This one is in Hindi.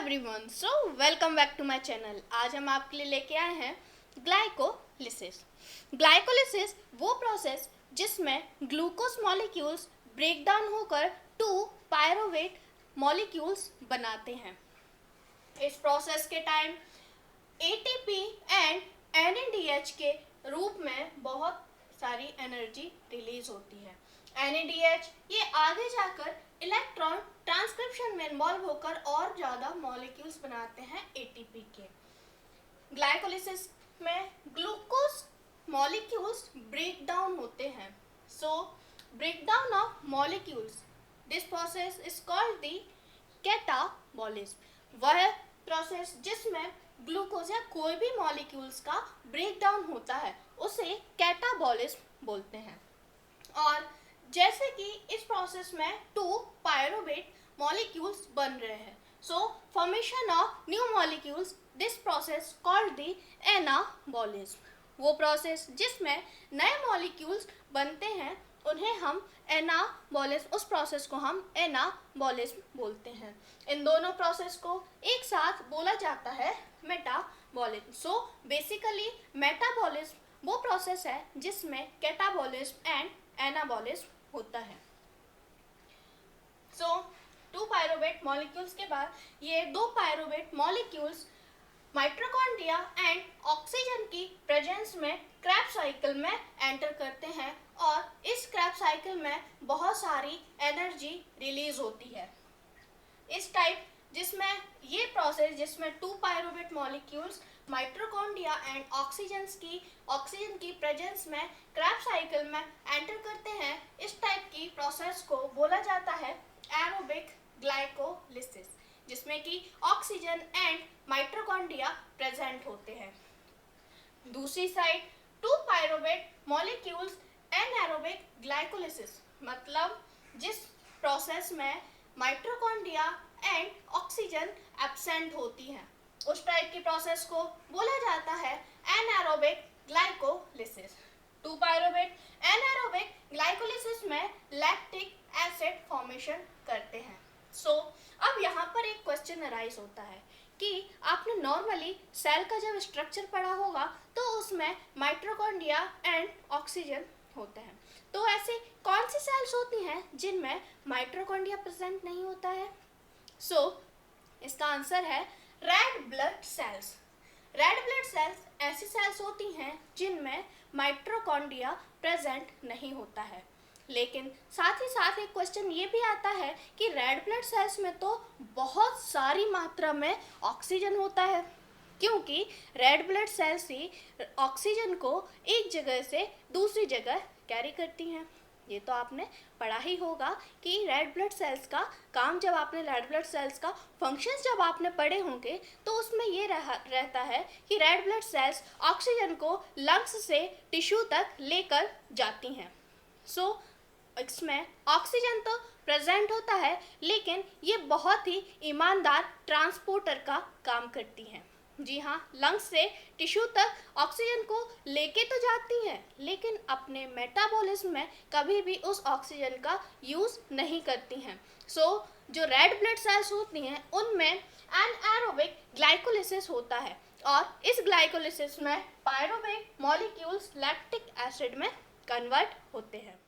Everyone, so welcome back to my channel. आज हम आपके लिए लेके आए हैं ग्लाइकोलिसिस। ग्लाइकोलिसिस वो प्रोसेस जिसमें ग्लूकोज मॉलिक्यूल्स ब्रेक डाउन होकर 2 पायरुवेट मॉलिक्यूल्स बनाते हैं। इस प्रोसेस के टाइम एटीपी एंड एनएडीएच के रूप में बहुत सारी एनर्जी रिलीज होती है। एनएडीएच ये आगे जाकर इलेक्ट्रॉन ट्रांसक्रिप्शन में इन्वॉल्व होकर और ज़्यादा मॉलिक्यूल्स बनाते हैं एटीपी के। ग्लाइकोलिसिस में ग्लूकोज मॉलिक्यूल्स ब्रेक डाउन होते हैं। So breakdown of molecules, this process is called the catabolism. वह प्रोसेस जिसमें ग्लूकोज या कोई भी मॉलिक्यूल्स का ब्रेक डाउन होता है उसे कैटाबॉलिज्म बोलते हैं। और जैसे कि इस प्रोसेस में 2 पायरुवेट मॉलिक्यूल्स बन रहे हैं, सो formation of new molecules, this process called the anabolism. वो प्रोसेस जिसमें नए मॉलिक्यूल्स बनते हैं उन्हें हम एनाबॉलिज्म, उस प्रोसेस को हम एनाबॉलिज्म बोलते हैं। इन दोनों प्रोसेस को एक साथ बोला जाता है मेटाबॉलिज्म। सो बेसिकली मेटाबॉलिज्म वो प्रोसेस है जिसमें कैटाबॉलिज्म एंड एनाबॉलिज्म होता है। सो 2 पायरुवेट मॉलिक्यूल्स के बाद ये 2 pyruvate molecules mitochondria and oxygen की प्रेजेंस में क्रैब्स साइकिल में एंटर करते हैं और इस क्रैब्स साइकिल में बहुत सारी एनर्जी रिलीज होती है। इस टाइप जिसमें ये प्रोसेस जिसमें 2 pyruvate molecules mitochondria and oxygen की प्रेजेंस में क्रैब्स साइकिल में एंटर करते हैं, इस टाइप की प्रोसेस को बोला जाता है एरोबिक ग्लाइकोलिसिस, जिसमें कि ऑक्सीजन एंड माइटोकॉन्ड्रिया प्रेजेंट होते हैं। दूसरी side 2 pyruvate molecules anaerobic glycolysis, मतलब जिस प्रोसेस में माइटोकॉन्ड्रिया एंड ऑक्सीजन एब्सेंट होती हैं, उस टाइप की प्रोसेस को बोला जाता है anaerobic glycolysis. 2 pyruvate anaerobic glycolysis में लैक्टिक एसिड फॉर्मेशन करते हैं। सो अब यहाँ पर एक क्वेश्चन अराइज होता है कि आपने नॉर्मली सेल का जब स्ट्रक्चर पढ़ा होगा तो उसमें माइटोकॉन्ड्रिया एंड ऑक्सीजन होते हैं, तो ऐसे कौन सी सेल्स होती हैं जिनमें माइटोकॉन्ड्रिया प्रेजेंट नहीं होता है? सो इसका आंसर है red blood cells. Red blood cells ऐसी सेल्स होती हैं जिनमें माइटोकॉन्ड्रिया प्रेजेंट नहीं होता है। लेकिन साथ ही साथ एक क्वेश्चन ये भी आता है कि रेड ब्लड सेल्स में तो बहुत सारी मात्रा में ऑक्सीजन होता है, क्योंकि रेड ब्लड सेल्स ही ऑक्सीजन को एक जगह से दूसरी जगह कैरी करती हैं। ये तो आपने पढ़ा ही होगा कि रेड ब्लड सेल्स का काम, जब आपने रेड ब्लड सेल्स का फंक्शंस जब आपने पढ़े होंगे तो उसमें ये रहता है कि रेड ब्लड सेल्स ऑक्सीजन को लंग्स से टिश्यू तक लेकर जाती हैं। सो इसमें ऑक्सीजन तो प्रेजेंट होता है, लेकिन ये बहुत ही ईमानदार ट्रांसपोर्टर का काम करती हैं। जी हाँ, लंग्स से टिश्यू तक ऑक्सीजन को लेके तो जाती हैं, लेकिन अपने मेटाबॉलिज्म में कभी भी उस ऑक्सीजन का यूज़ नहीं करती हैं। सो जो रेड ब्लड सेल्स होती हैं उनमें एनारोबिक ग्लाइकोलिसिस होता है और इस ग्लाइकोलिसिस में पायरुवेट मॉलिक्यूल्स लैक्टिक एसिड में कन्वर्ट होते हैं।